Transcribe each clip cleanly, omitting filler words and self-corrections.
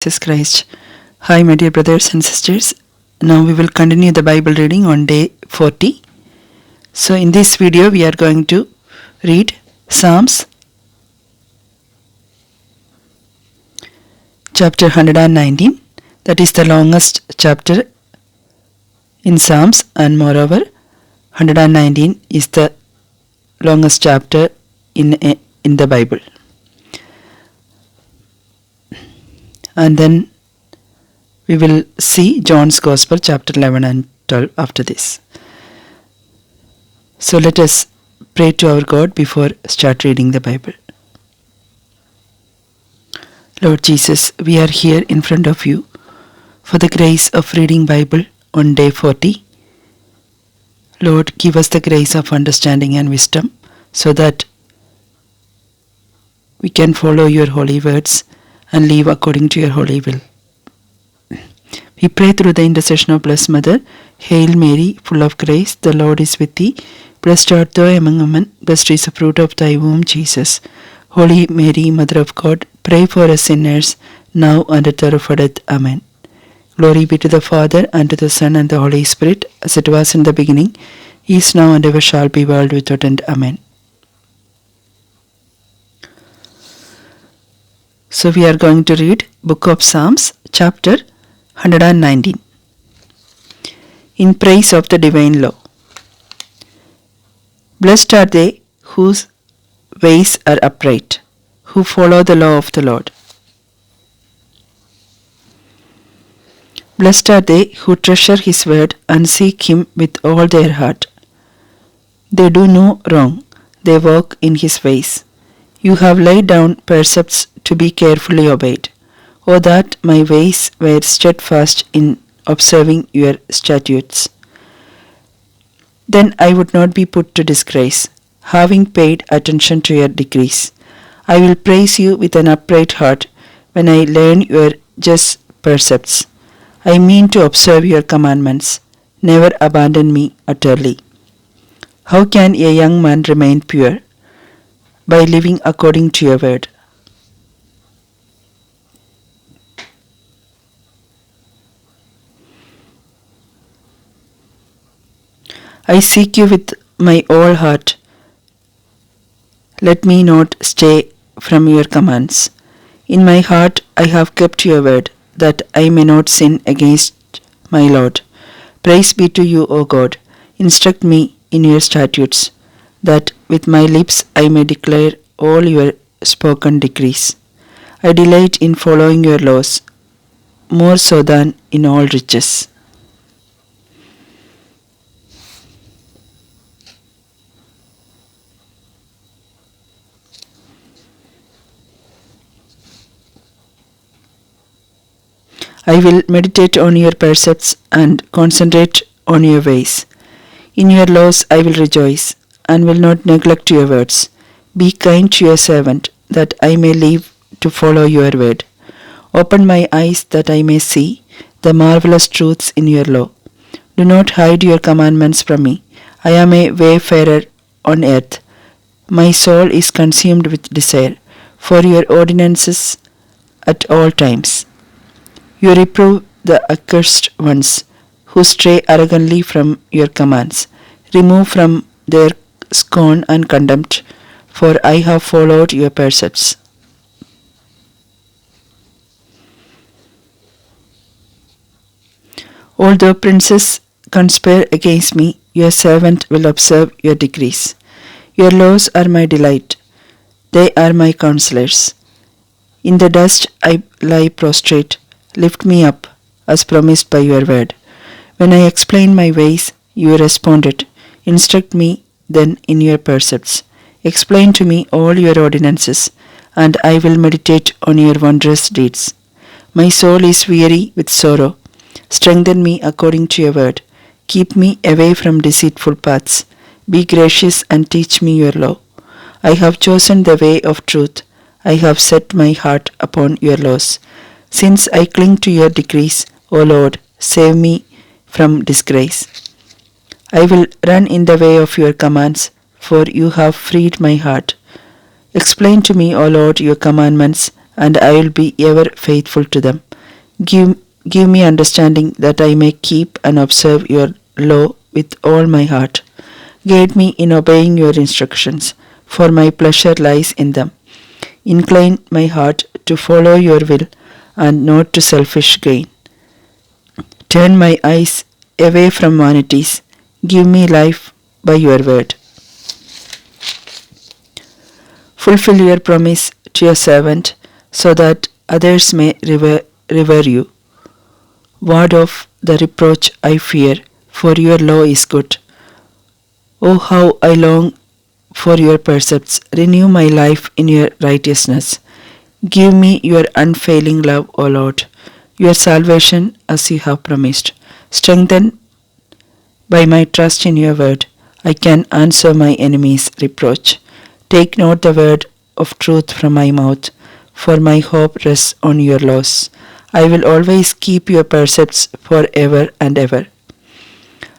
Jesus Christ. Hi, my dear brothers and sisters. Now we will continue the Bible reading on day 40. So in this video we are going to read Psalms chapter 119. That is the longest chapter in Psalms, and moreover 119 is the longest chapter in the Bible. And then we will see John's Gospel chapter 11 and 12 after this. So let us pray to our God before start reading the Bible. Lord Jesus, we are here in front of you for the grace of reading Bible on day 40. Lord, give us the grace of understanding and wisdom so that we can follow your holy words and live according to your holy will. We pray through the intercession of Blessed Mother. Hail Mary, full of grace, the Lord is with thee. Blessed art thou among women, blessed is the fruit of thy womb, Jesus. Holy Mary, Mother of God, pray for us sinners, now and at the hour of our death. Amen. Glory be to the Father, and to the Son, and the Holy Spirit, as it was in the beginning, is now, and ever shall be, world without end. Amen. So we are going to read Book of Psalms, chapter 119. In praise of the divine law. Blessed are they whose ways are upright, who follow the law of the Lord. Blessed are they who treasure his word and seek him with all their heart. They do no wrong, they walk in his ways. You have laid down precepts to be carefully obeyed. O that my ways were steadfast in observing your statutes. Then I would not be put to disgrace, having paid attention to your decrees. I will praise you with an upright heart when I learn your just precepts. I mean to observe your commandments. Never abandon me utterly. How can a young man remain pure? By living according to your word. I seek you with my whole heart. Let me not stray from your commands. In my heart I have kept your word, that I may not sin against my Lord. Praise be to you, O God. Instruct me in your statutes, that with my lips I may declare all your spoken decrees. I delight in following your laws, more so than in all riches. I will meditate on your precepts and concentrate on your ways. In your laws I will rejoice, and will not neglect your words. Be kind to your servant, that I may live to follow your word. Open my eyes that I may see the marvelous truths in your law. Do not hide your commandments from me. I am a wayfarer on earth. My soul is consumed with desire for your ordinances at all times. You reprove the accursed ones who stray arrogantly from your commands. Remove from their scorn and contempt, for I have followed your precepts. Although princes conspire against me, your servant will observe your decrees. Your laws are my delight. They are my counselors. In the dust I lie prostrate. Lift me up, as promised by your word. When I explain my ways, you responded. Instruct me then in your precepts. Explain to me all your ordinances, and I will meditate on your wondrous deeds. My soul is weary with sorrow. Strengthen me according to your word. Keep me away from deceitful paths. Be gracious and teach me your law. I have chosen the way of truth. I have set my heart upon your laws. Since I cling to your decrees, O Lord, save me from disgrace. I will run in the way of your commands, for you have freed my heart. Explain to me, O Lord, your commandments, and I will be ever faithful to them. Give me understanding that I may keep and observe your law with all my heart. Guide me in obeying your instructions, for my pleasure lies in them. Incline my heart to follow your will and not to selfish gain. Turn my eyes away from vanities. Give me life by your word. Fulfill your promise to your servant, so that others may revere you. Ward off the reproach I fear, for your law is good. Oh, how I long for your precepts. Renew my life in your righteousness. Give me your unfailing love, O Lord, your salvation as you have promised. Strengthened by my trust in your word, I can answer my enemy's reproach. Take not the word of truth from my mouth, for my hope rests on your laws. I will always keep your precepts forever and ever.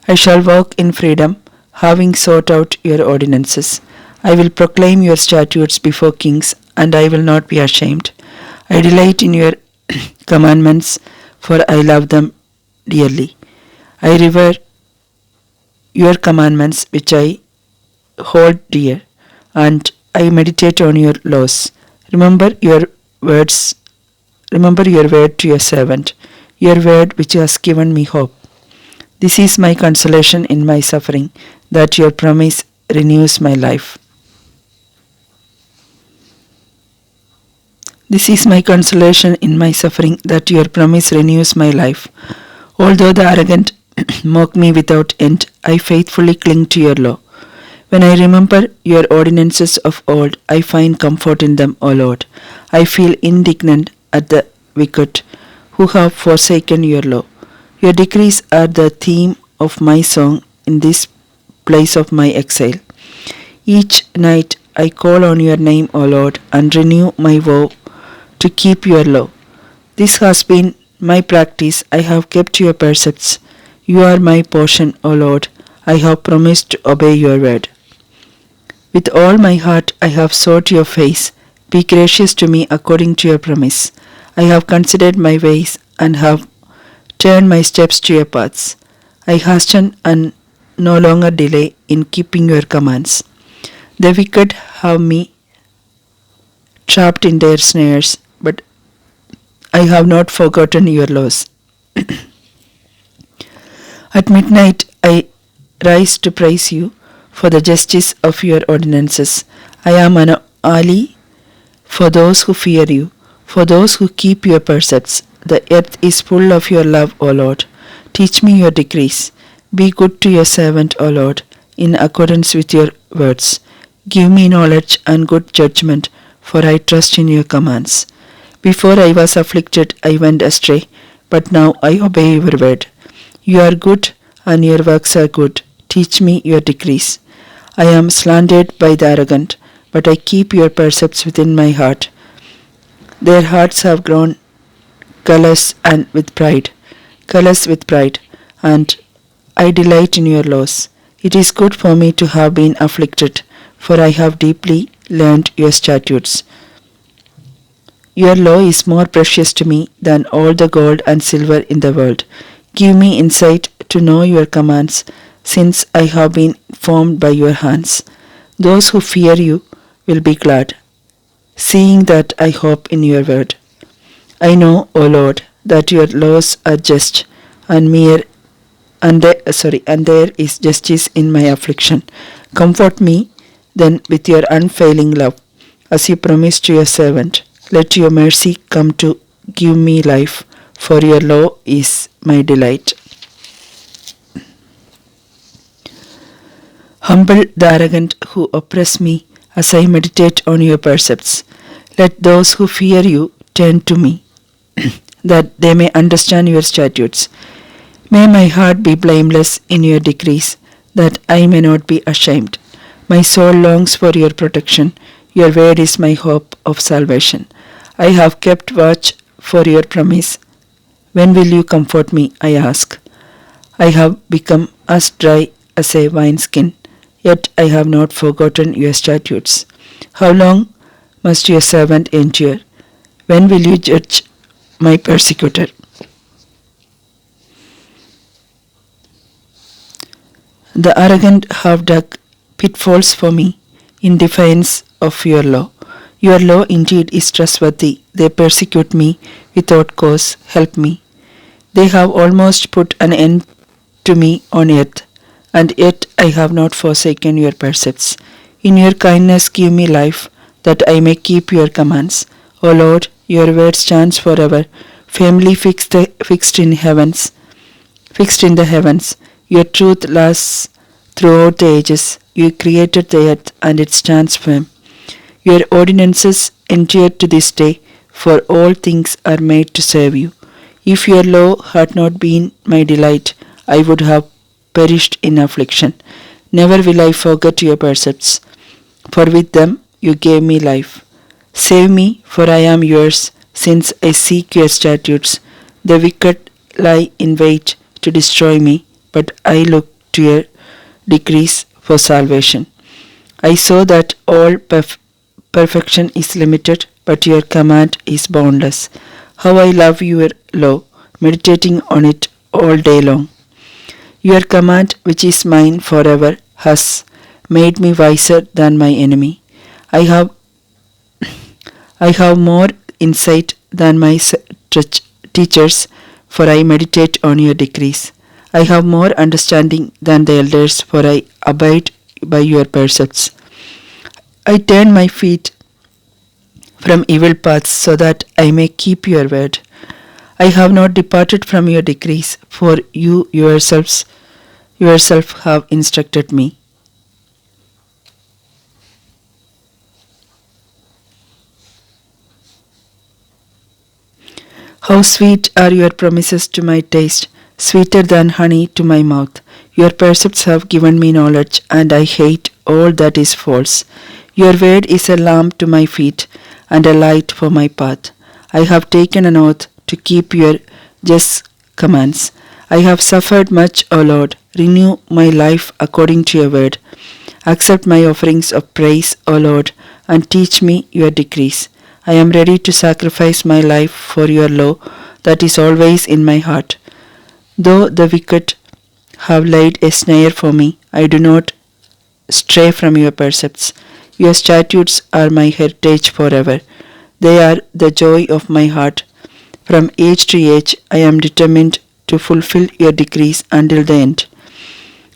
I shall walk in freedom, having sought out your ordinances. I will proclaim your statutes before kings, and I will not be ashamed. I delight in your commandments, for I love them dearly. I revere your commandments, which I hold dear, and I meditate on your laws. Remember your words. Remember your word to your servant, your word which has given me hope. This is my consolation in my suffering, that your promise renews my life. This is my consolation in my suffering, that your promise renews my life. Although the arrogant mock me without end, I faithfully cling to your law. When I remember your ordinances of old, I find comfort in them, O Lord. I feel indignant at the wicked who have forsaken your law. Your decrees are the theme of my song in this place of my exile. Each night I call on your name, O Lord, and renew my vow to keep your law. This has been my practice. I have kept your precepts. You are my portion, O Lord. I have promised to obey your word. With all my heart I have sought your face. Be gracious to me according to your promise. I have considered my ways and have turned my steps to your paths. I hasten and no longer delay in keeping your commands. The wicked have me trapped in their snares, but I have not forgotten your laws. At midnight I rise to praise you for the justice of your ordinances. I am an ally for those who fear you, for those who keep your precepts. The earth is full of your love, O Lord. Teach me your decrees. Be good to your servant, O Lord, in accordance with your words. Give me knowledge and good judgment, for I trust in your commands. Before I was afflicted, I went astray, but now I obey your word. You are good, and your works are good. Teach me your decrees. I am slandered by the arrogant, but I keep your precepts within my heart. Their hearts have grown callous with pride, and I delight in your laws. It is good for me to have been afflicted, for I have deeply learned your statutes. Your law is more precious to me than all the gold and silver in the world. Give me insight to know your commands, since I have been formed by your hands. Those who fear you will be glad, seeing that I hope in your word. I know, O Lord, that your laws are just, and there is justice in my affliction. Comfort me then with your unfailing love, as you promised to your servant. Let your mercy come to give me life, for your law is my delight. Humble the arrogant who oppress me as I meditate on your precepts. Let those who fear you turn to me, that they may understand your statutes. May my heart be blameless in your decrees, that I may not be ashamed. My soul longs for your protection. Your word is my hope of salvation. I have kept watch for your promise. When will you comfort me, I ask? I have become as dry as a wineskin, yet I have not forgotten your statutes. How long must your servant endure? When will you judge my persecutor? The arrogant have dug pitfalls for me in defiance of your law. Your law indeed is trustworthy. They persecute me without cause. Help me. They have almost put an end to me on earth, and yet I have not forsaken your precepts. In your kindness give me life, that I may keep your commands. O Lord, your word stands forever, firmly fixed in heavens, fixed in the heavens. Your truth lasts throughout the ages. You created the earth, and it stands firm. Your ordinances endure to this day, for all things are made to serve you. If your law had not been my delight, I would have perished in affliction. Never will I forget your precepts, for with them you gave me life. Save me, for I am yours, since I seek your statutes. The wicked lie in wait to destroy me, but I look to your decrees for salvation. I saw that all perfection is limited, but your command is boundless. How I love your law, meditating on it all day long. Your command, which is mine forever, has made me wiser than my enemy. I have more insight than my teachers, for I meditate on your decrees. I have more understanding than the elders, for I abide by your precepts. I turn my feet from evil paths so that I may keep your word. I have not departed from your decrees, for you yourself have instructed me. How sweet are your promises to my taste, sweeter than honey to my mouth. Your precepts have given me knowledge, and I hate all that is false. Your word is a lamp to my feet, and a light for my path. I have taken an oath to keep your just commands. I have suffered much, O Lord. Renew my life according to your word. Accept my offerings of praise, O Lord, and teach me your decrees. I am ready to sacrifice my life for your law that is always in my heart. Though the wicked have laid a snare for me, I do not stray from your precepts. Your statutes are my heritage forever. They are the joy of my heart. From age to age, I am determined to fulfill your decrees until the end.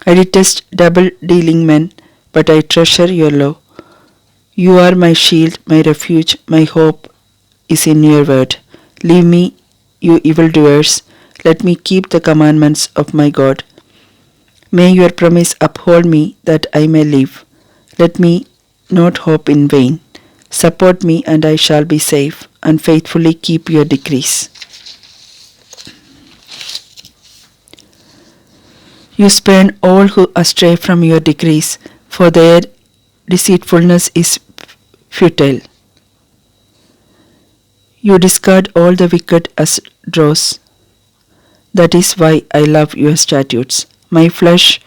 I detest double-dealing men, but I treasure your law. You are my shield, my refuge, my hope is in your word. Leave me, you evildoers. Let me keep the commandments of my God. May your promise uphold me that I may live. Let me not hope in vain. Support me, and I shall be safe, and faithfully keep your decrees. You spurn all who astray from your decrees, for their deceitfulness is futile. You discard all the wicked as dross. That is why I love your statutes. My flesh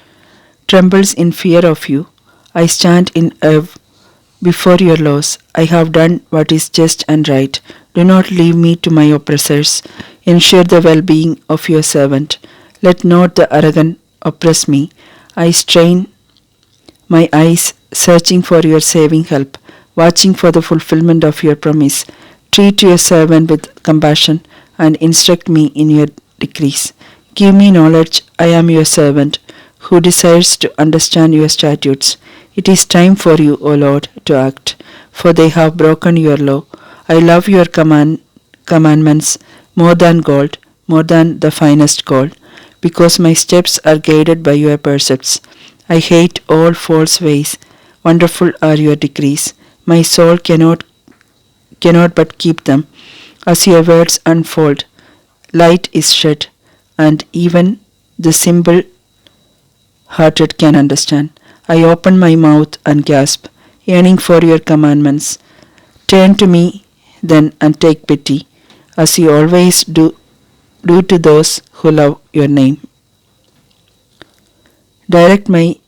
trembles in fear of you. I stand in awe before your laws. I have done what is just and right. Do not leave me to my oppressors. Ensure the well-being of your servant. Let not the arrogant oppress me. I strain my eyes, searching for your saving help, watching for the fulfillment of your promise. Treat your servant with compassion and instruct me in your decrees. Give me knowledge. I am your servant, who desires to understand your statutes. It is time for you, O Lord, to act, for they have broken your law. I love your commandments more than gold, more than the finest gold, because my steps are guided by your precepts. I hate all false ways. Wonderful are your decrees. My soul cannot but keep them. As your words unfold, light is shed, and even the simple-hearted can understand. I open my mouth and gasp, yearning for your commandments. Turn to me then and take pity, as you always do to those who love your name. Direct my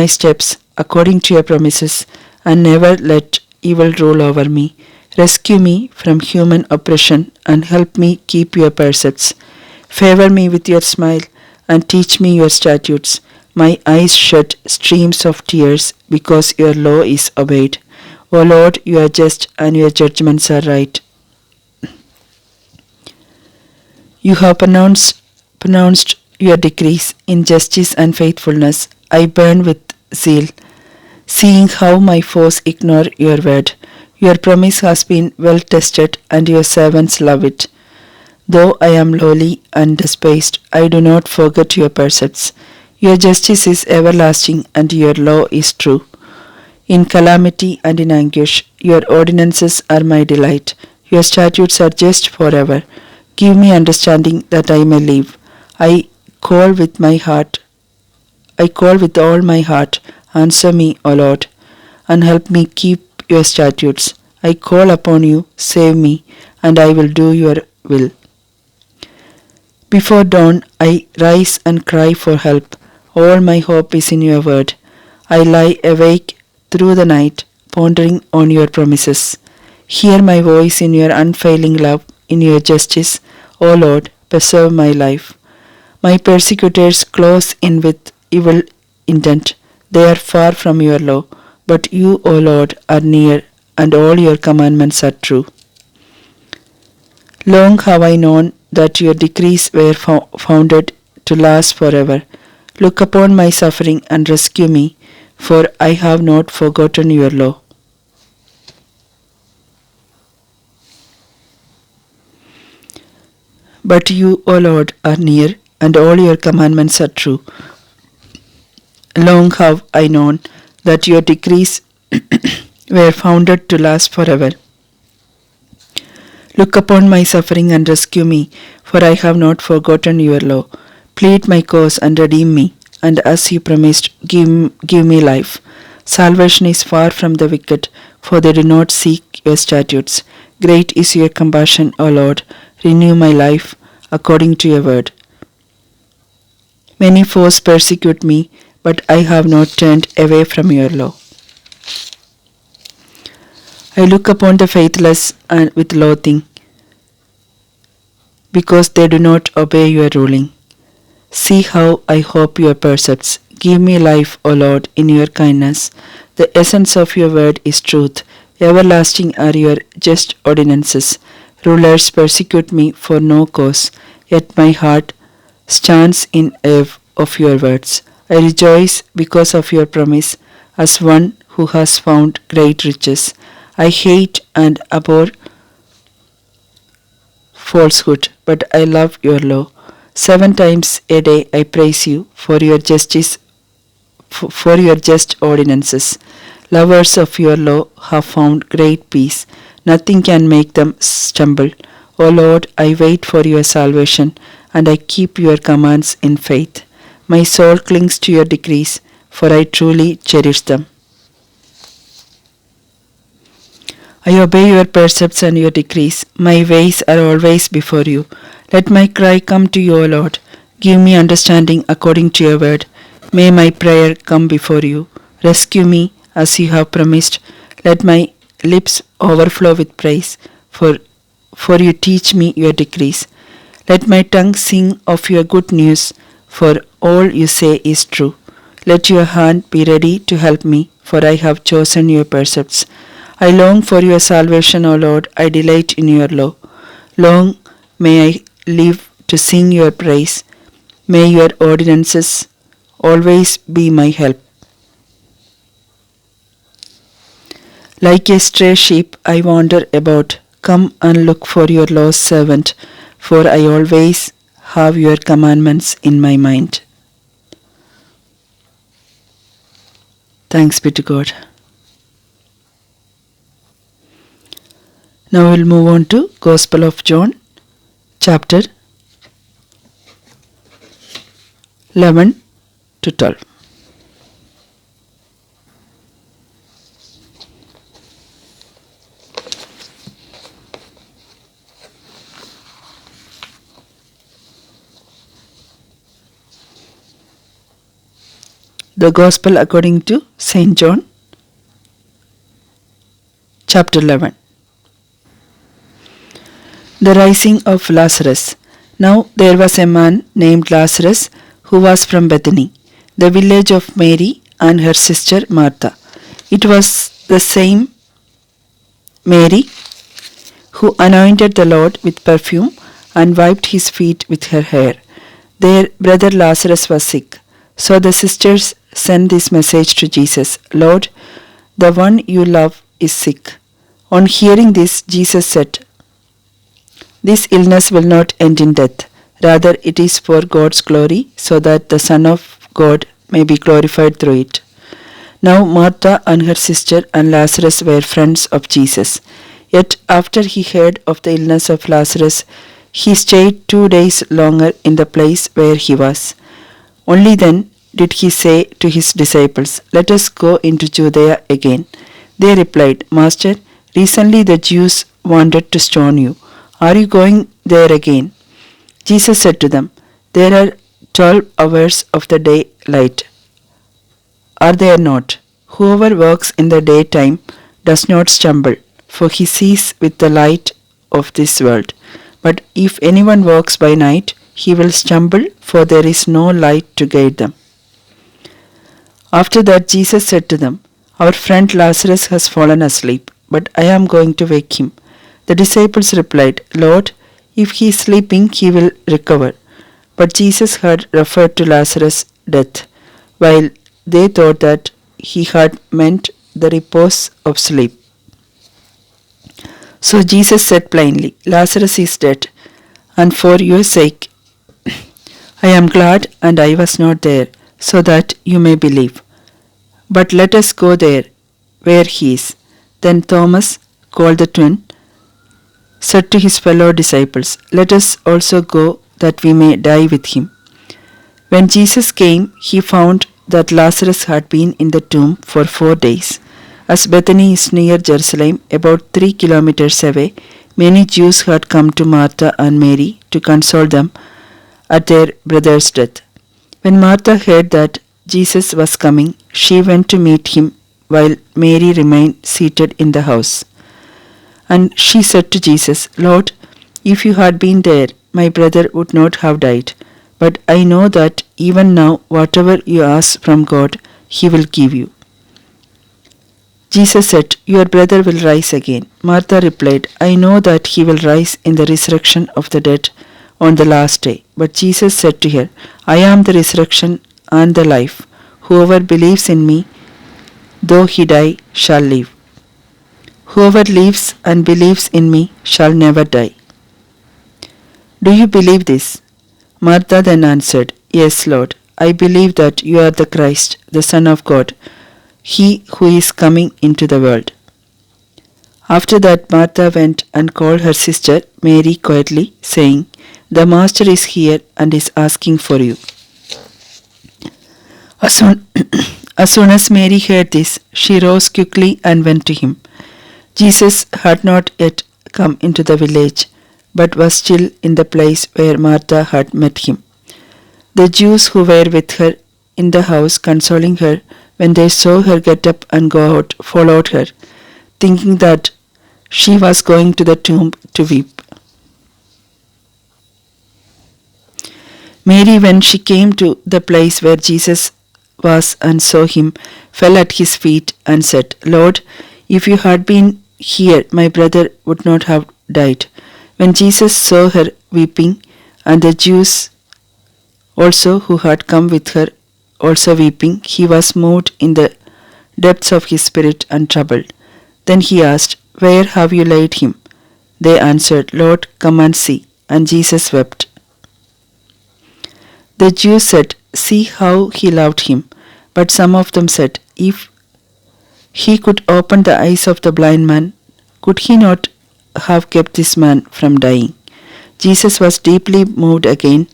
steps according to your promises, and never let evil rule over me. Rescue me from human oppression and help me keep your precepts. Favor me with your smile and teach me your statutes. My eyes shed streams of tears because your law is obeyed. O Lord, you are just and your judgments are right. You have pronounced your decrees in justice and faithfulness. I burn with zeal, seeing how my foes ignore your word. Your promise has been well tested, and your servants love it. Though I am lowly and despised, I do not forget your precepts. Your justice is everlasting, and your law is true. In calamity and in anguish, your ordinances are my delight. Your statutes are just forever. Give me understanding that I may live. I call with my heart. I call with all my heart. Answer me, O Lord, and help me keep your statutes. I call upon you, save me, and I will do your will. Before dawn, I rise and cry for help. All my hope is in your word. I lie awake through the night, pondering on your promises. Hear my voice in your unfailing love, in your justice. O Lord, preserve my life. My persecutors close in with evil intent. They are far from your law, but you, O Lord, are near, and all your commandments are true. Long have I known that your decrees were founded to last forever. Look upon my suffering and rescue me, for I have not forgotten your law. But you, O Lord, are near, and all your commandments are true. Long have I known that your decrees were founded to last forever. Look upon my suffering and rescue me, for I have not forgotten your law. Plead my cause and redeem me, and as you promised, give me life. Salvation is far from the wicked, for they do not seek your statutes. Great is your compassion, O Lord. Renew my life according to your word. Many foes persecute me, but I have not turned away from your law. I look upon the faithless and with loathing, because they do not obey your ruling. See how I hope your precepts. Give me life, O Lord, in your kindness. The essence of your word is truth. Everlasting are your just ordinances. Rulers persecute me for no cause, yet my heart stands in awe of your words. I rejoice because of your promise, as one who has found great riches. I hate and abhor falsehood, but I love your law. 7 times a day I praise you for your justice, for your just ordinances. Lovers of your law have found great peace. Nothing can make them stumble. O Lord, I wait for your salvation, and I keep your commands in faith. My soul clings to your decrees, for I truly cherish them. I obey your precepts and your decrees. My ways are always before you. Let my cry come to you, O Lord. Give me understanding according to your word. May my prayer come before you. Rescue me as you have promised. Let my lips overflow with praise, for you teach me your decrees. Let my tongue sing of your good news, for all you say is true. Let your hand be ready to help me, for I have chosen your precepts. I long for your salvation, O Lord. I delight in your law. Long may I live to sing your praise. May your ordinances always be my help. Like a stray sheep, I wander about. Come and look for your lost servant, for I always have your commandments in my mind. Thanks be to God. Now we'll move on to Gospel of John, chapter 11 to 12. The Gospel according to St. John, chapter 11. The rising of Lazarus. Now there was a man named Lazarus who was from Bethany, the village of Mary and her sister Martha. It was the same Mary who anointed the Lord with perfume and wiped his feet with her hair. Their brother Lazarus was sick. So the sisters sent this message to Jesus, Lord, the one you love is sick. On hearing this, Jesus said, This illness will not end in death. Rather, it is for God's glory, so that the Son of God may be glorified through it. Now Martha and her sister and Lazarus were friends of Jesus. Yet after he heard of the illness of Lazarus, he stayed 2 days longer in the place where he was. Only then did he say to his disciples, Let us go into Judea again. They replied, Master, recently the Jews wanted to stone you. Are you going there again? Jesus said to them, There are 12 hours of the day light. Are there not? Whoever works in the daytime does not stumble, for he sees with the light of this world. But if anyone walks by night, he will stumble, for there is no light to guide them. After that, Jesus said to them, Our friend Lazarus has fallen asleep, but I am going to wake him. The disciples replied, Lord, if he is sleeping, he will recover. But Jesus had referred to Lazarus' death, while they thought that he had meant the repose of sleep. So Jesus said plainly, Lazarus is dead, and for your sake I am glad and I was not there, so that you may believe. But let us go there, where he is. Then Thomas, called the twin, said to his fellow disciples, Let us also go, that we may die with him. When Jesus came, he found that Lazarus had been in the tomb for 4 days. As Bethany is near Jerusalem, about 3 kilometers away, many Jews had come to Martha and Mary to console them at their brother's death. When Martha heard that Jesus was coming, she went to meet him, while Mary remained seated in the house. And she said to Jesus, Lord, if you had been there, my brother would not have died. But I know that even now, whatever you ask from God, he will give you. Jesus said, Your brother will rise again. Martha replied, I know that he will rise in the resurrection of the dead on the last day. But Jesus said to her, I am the resurrection and the life. Whoever believes in me, though he die, shall live. Whoever lives and believes in me shall never die. Do you believe this? Martha then answered, Yes, Lord, I believe that you are the Christ, the Son of God, he who is coming into the world. After that, Martha went and called her sister Mary quietly, saying, The Master is here and is asking for you. As soon as Mary heard this, she rose quickly and went to him. Jesus had not yet come into the village, but was still in the place where Martha had met him. The Jews who were with her in the house consoling her, when they saw her get up and go out, followed her, thinking that she was going to the tomb to weep. Mary, when she came to the place where Jesus was and saw him, fell at his feet and said, Lord, if you had been here, my brother would not have died. When Jesus saw her weeping, and the Jews also who had come with her also weeping, he was moved in the depths of his spirit and troubled. Then he asked, Where have you laid him? They answered, Lord, come and see. And Jesus wept. The Jews said, See how he loved him. But some of them said, If he could open the eyes of the blind man, could he not have kept this man from dying? Jesus was deeply moved again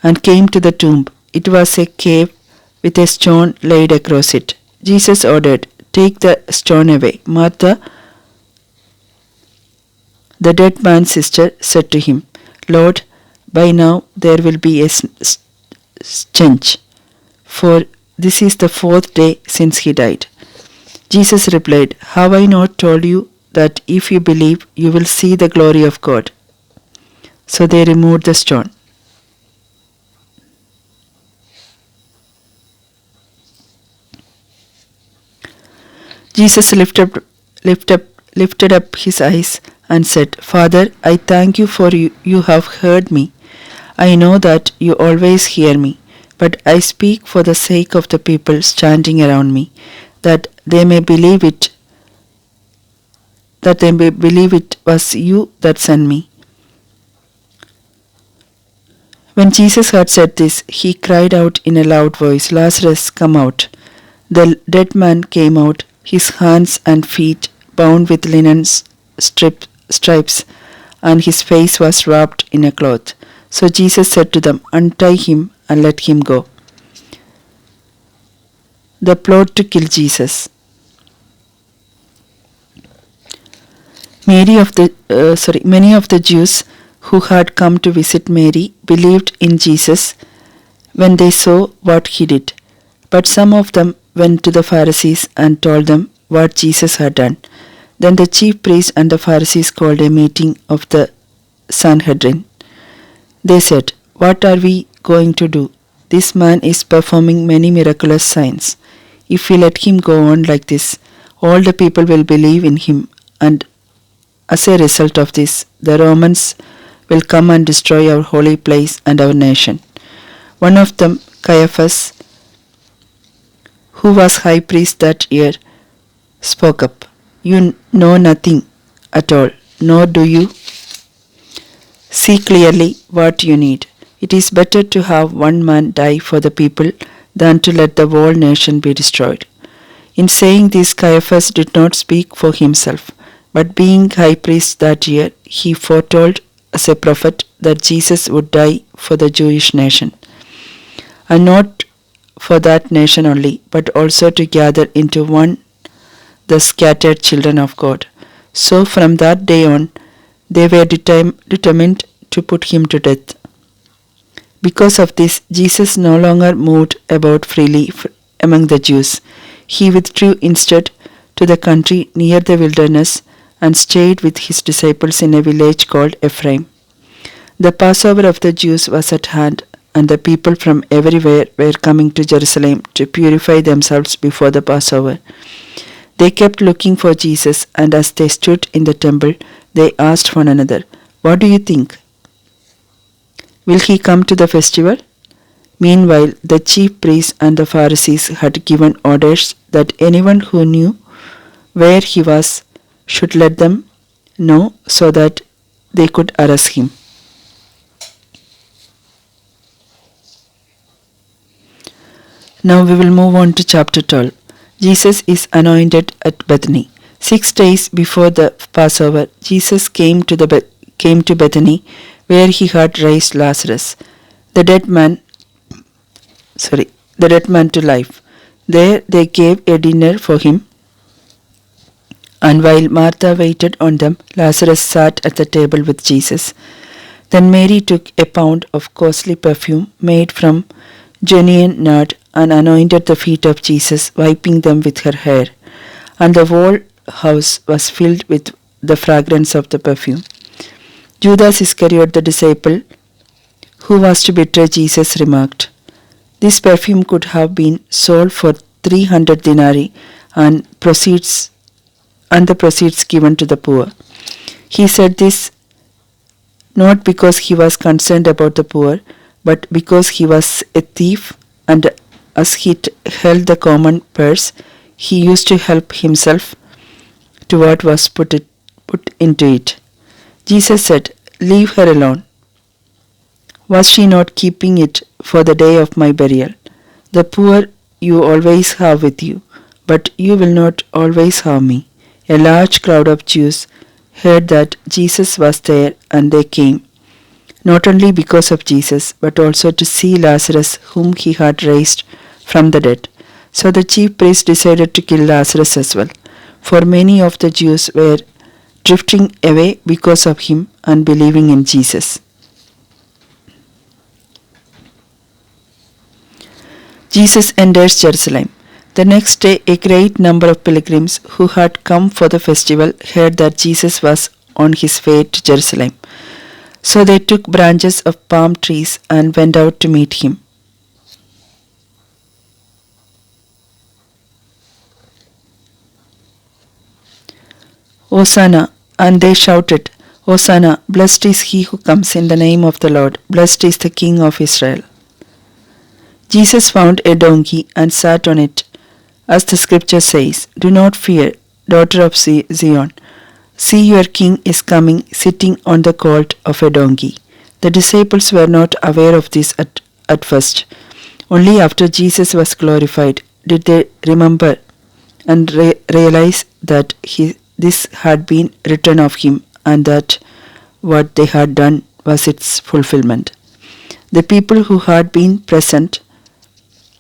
and came to the tomb. It was a cave with a stone laid across it. Jesus ordered, Take the stone away. Martha, the dead man's sister, said to him, Lord, by now there will be a stench, for this is the 4th day since he died. Jesus replied, Have I not told you that if you believe, you will see the glory of God." So they removed the stone. Jesus lifted up his eyes and said, "Father, I thank you for you have heard me. I know that you always hear me, but I speak for the sake of the people standing around me, that they may believe it was you that sent me." When Jesus had said this, he cried out in a loud voice, "Lazarus, come out." The dead man came out, his hands and feet bound with linen stripes, and his face was wrapped in a cloth. So Jesus said to them, "Untie him and let him go." The plot to kill Jesus. Many of the Jews who had come to visit Mary believed in Jesus when they saw what he did. But some of them went to the Pharisees and told them what Jesus had done. Then the chief priests and the Pharisees called a meeting of the Sanhedrin. They said, "What are we going to do? This man is performing many miraculous signs. If we let him go on like this, all the people will believe in him, and as a result of this, the Romans will come and destroy our holy place and our nation." One of them, Caiaphas, who was high priest that year, spoke up. "You know nothing at all, nor do you see clearly what you need. It is better to have one man die for the people than to let the whole nation be destroyed." In saying this, Caiaphas did not speak for himself, but being high priest that year, he foretold as a prophet that Jesus would die for the Jewish nation, and not for that nation only, but also to gather into one the scattered children of God. So from that day on, they were determined to put him to death. Because of this, Jesus no longer moved about freely among the Jews. He withdrew instead to the country near the wilderness and stayed with his disciples in a village called Ephraim. The Passover of the Jews was at hand, and the people from everywhere were coming to Jerusalem to purify themselves before the Passover. They kept looking for Jesus, and as they stood in the temple, they asked one another, "What do you think? Will he come to the festival?" Meanwhile, the chief priests and the Pharisees had given orders that anyone who knew where he was should let them know so that they could arrest him. Now we will move on to chapter 12. Jesus is anointed at Bethany. 6 days before the Passover, Jesus came to Bethany, where he had raised Lazarus, the dead man to life. There they gave a dinner for him, and while Martha waited on them, Lazarus sat at the table with Jesus. Then Mary took a pound of costly perfume made from genuine nard and anointed the feet of Jesus, wiping them with her hair. And the whole house was filled with the fragrance of the perfume. Judas Iscariot, the disciple who was to betray Jesus, remarked, "This perfume could have been sold for 300 denarii and the proceeds given to the poor." He said this not because he was concerned about the poor, but because he was a thief, and as he held the common purse, he used to help himself to what was put into it. Jesus said, "Leave her alone. Was she not keeping it for the day of my burial? The poor you always have with you, but you will not always have me." A large crowd of Jews heard that Jesus was there, and they came, not only because of Jesus, but also to see Lazarus, whom he had raised from the dead. So the chief priests decided to kill Lazarus as well, for many of the Jews were drifting away because of him and believing in Jesus. Jesus enters Jerusalem. The next day, a great number of pilgrims who had come for the festival heard that Jesus was on his way to Jerusalem. So they took branches of palm trees and went out to meet him. Hosanna! And they shouted, Hosanna! Blessed is he who comes in the name of the Lord. Blessed is the King of Israel. Jesus found a donkey and sat on it. As the scripture says, Do not fear, daughter of Zion. See, your king is coming, sitting on the colt of a donkey. The disciples were not aware of this at first. Only after Jesus was glorified did they remember and realize that this had been written of him and that what they had done was its fulfillment. The people who had been present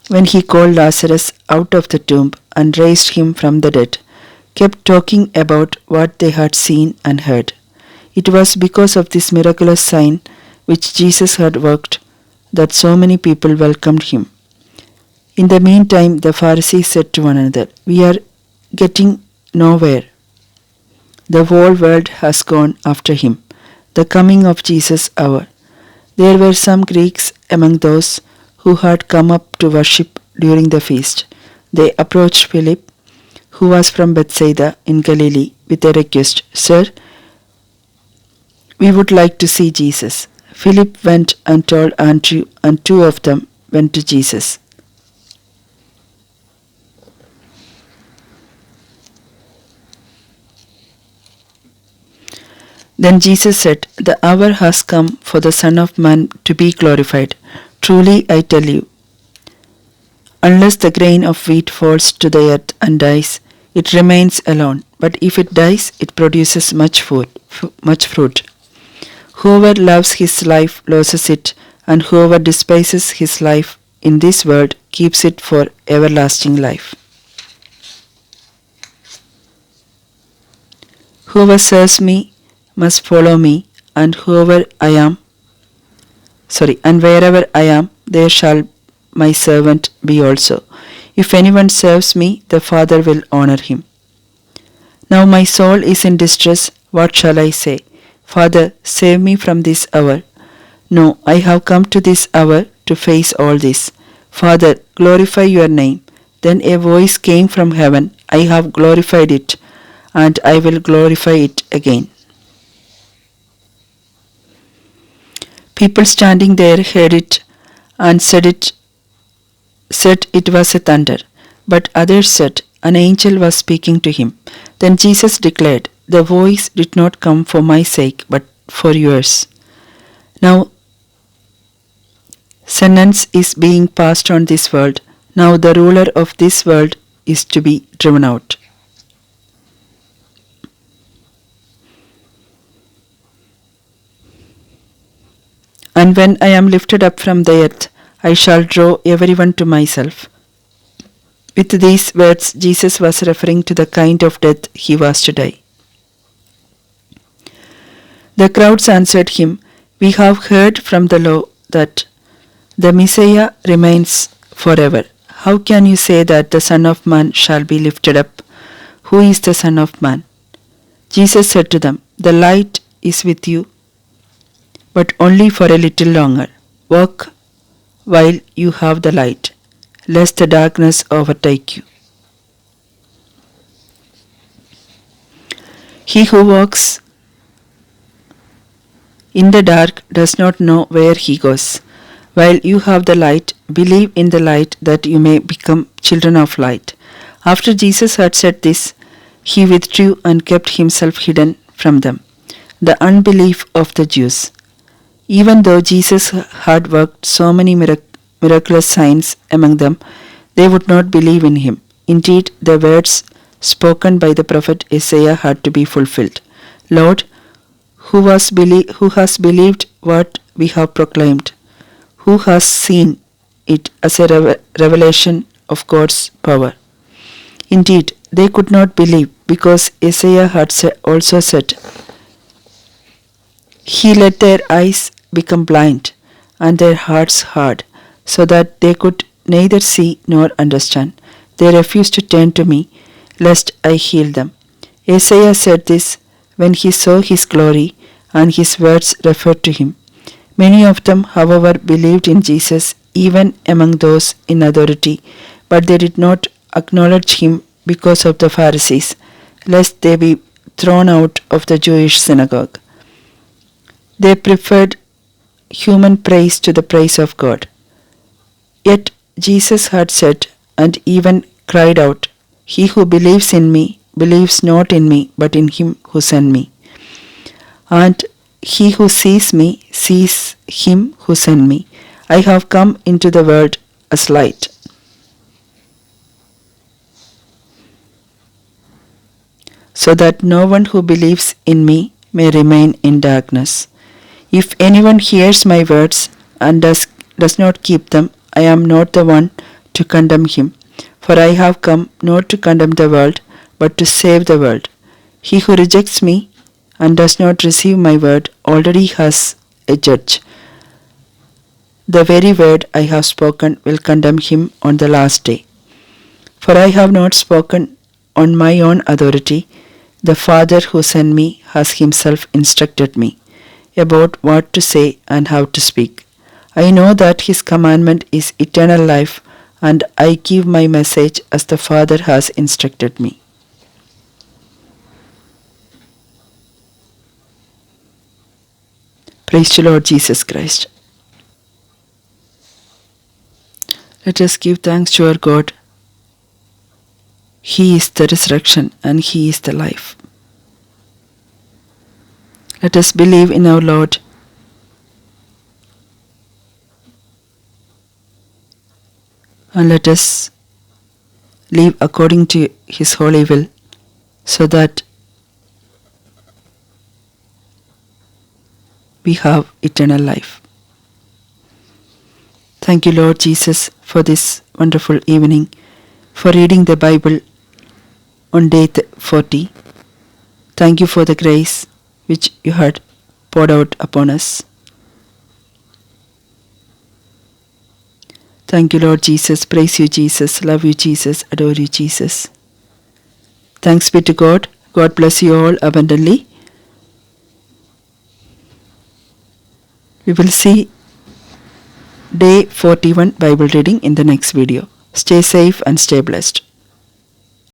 when he called Lazarus out of the tomb and raised him from the dead kept talking about what they had seen and heard. It was because of this miraculous sign which Jesus had worked that so many people welcomed him. In the meantime, the Pharisees said to one another, We are getting nowhere. The whole world has gone after him. The coming of Jesus' hour. There were some Greeks among those who had come up to worship during the feast. They approached Philip, who was from Bethsaida in Galilee, with a request, Sir, we would like to see Jesus. Philip went and told Andrew, and two of them went to Jesus. Then Jesus said, The hour has come for the Son of Man to be glorified. Truly I tell you, unless the grain of wheat falls to the earth and dies, it remains alone. But if it dies, it produces much fruit. Whoever loves his life loses it, and whoever despises his life in this world keeps it for everlasting life. Whoever serves me must follow me, and wherever I am, there shall my servant be also. If anyone serves me, the Father will honor him. Now my soul is in distress. What shall I say? Father, save me from this hour. No, I have come to this hour to face all this. Father, glorify your name. Then a voice came from heaven. I have glorified it, and I will glorify it again. People standing there heard it and said it was a thunder. But others said, an angel was speaking to him. Then Jesus declared, The voice did not come for my sake, but for yours. Now sentence is being passed on this world. Now the ruler of this world is to be driven out. And when I am lifted up from the earth, I shall draw everyone to myself. With these words, Jesus was referring to the kind of death he was to die. The crowds answered him, We have heard from the law that the Messiah remains forever. How can you say that the Son of Man shall be lifted up? Who is the Son of Man? Jesus said to them, The light is with you, but only for a little longer. Walk while you have the light, lest the darkness overtake you. He who walks in the dark does not know where he goes. While you have the light, believe in the light that you may become children of light. After Jesus had said this, he withdrew and kept himself hidden from them. The unbelief of the Jews. Even though Jesus had worked so many miraculous signs among them, they would not believe in him. Indeed, the words spoken by the prophet Isaiah had to be fulfilled. Lord, who has believed what we have proclaimed? Who has seen it as a revelation of God's power? Indeed, they could not believe because Isaiah had also said, He let their eyes become blind and their hearts hard, so that they could neither see nor understand. They refuse to turn to me, lest I heal them. Isaiah said this when he saw his glory, and his words referred to him. Many of them, however, believed in Jesus, even among those in authority, but they did not acknowledge him because of the Pharisees, lest they be thrown out of the Jewish synagogue. They preferred human praise to the praise of God. Yet Jesus had said, and even cried out, "He who believes in me believes not in me, but in him who sent me. And he who sees me sees him who sent me. I have come into the world as light, so that no one who believes in me may remain in darkness. If anyone hears my words and does not keep them, I am not the one to condemn him. For I have come not to condemn the world, but to save the world. He who rejects me and does not receive my word already has a judge. The very word I have spoken will condemn him on the last day. For I have not spoken on my own authority. The Father who sent me has himself instructed me about what to say and how to speak. I know that his commandment is eternal life, and I give my message as the Father has instructed me." Praise to Lord Jesus Christ. Let us give thanks to our God. He is the resurrection and He is the life. Let us believe in our Lord. And let us live according to His holy will, so that we have eternal life. Thank you, Lord Jesus, for this wonderful evening, for reading the Bible on day 40. Thank you for the grace which you had poured out upon us. Thank you, Lord Jesus. Praise you, Jesus. Love you, Jesus. Adore you, Jesus. Thanks be to God. God bless you all abundantly. We will see day 41 Bible reading in the next video. Stay safe and stay blessed.